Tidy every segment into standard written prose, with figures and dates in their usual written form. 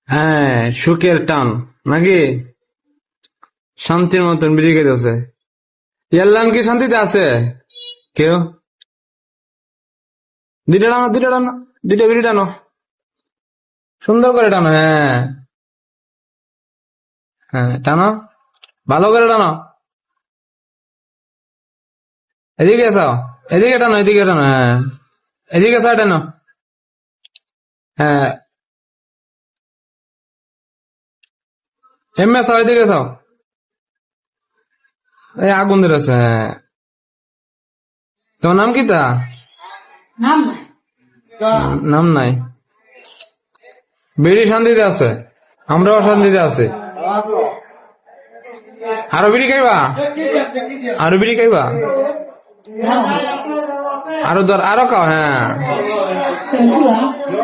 হ্যাঁ, সুখের টান নাকি শান্তির মতন বিড়ি খাইতেছে। ইয়াল্লান কি শান্তিতে আছে কেউ? দুইটা টানো, দুইটা টানো, দুইটা বিড়ি টানো, সুন্দর করে টানো। হ্যাঁ হ্যাঁ, টানো, ভালো করে টানো। এদিকে এসাও, এদিকে টানো, এদিকে টানো। হ্যাঁ, এদিকে এসাও, টানো। হ্যাঁ, এমনি এসাও, এদিকে এসাও। এই আগুন ধরেছে। হ্যাঁ, তোমার নাম কি তা? নাম নাই। নাম নাই। বিড়ি শান্তিতে আছে, আমরাও শান্তিতে আছি। আরো বিড়ি খাইবা? আরো বিড়ি খাইবা? আরো ধর, আরো খাও। হ্যাঁ,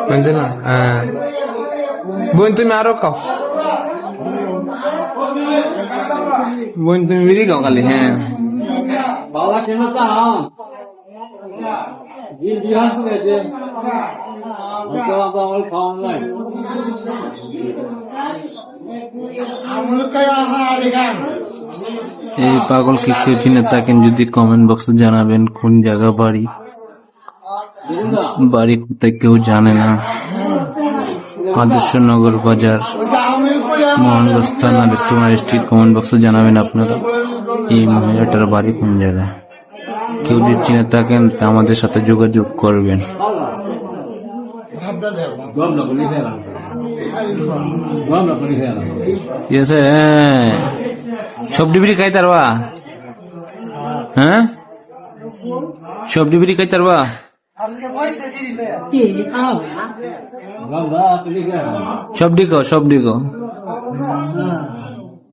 বুঝলি না? হ্যাঁ, বোন তুমি আরো খাও। বোন তুমি বিড়ি খাও খালি। হ্যাঁ, বাবা কেন তাম জি বিহার করেছে হয়তো আমার খাওয়া নাই এই পাগলকে কেউ চিনে থাকেন যদি কমেন্ট বক্সে জানাবেন কোন জায়গা বাড়ি। বাড়ি কোথায় কেউ জানে না। আদর্শনগর বাজার, মোহনগঞ্জ থানা, বেক্টুমা ডিস্ট্রিক্ট। কমেন্ট বক্সে জানাবেন আপনারা এই মহিলাটার বাড়ি কোন জায়গায়। কেউ যদি চিনে থাকেন তা আমাদের সাথে যোগাযোগ করবেন। ঠিক আছে? হ্যাঁ, সবজি বিড়ি খাই তারবা? হ্যাঁ, সবজি বিড়ি খাই তারবা? বাবা তুমি সবজি খাও, সবজি খাও।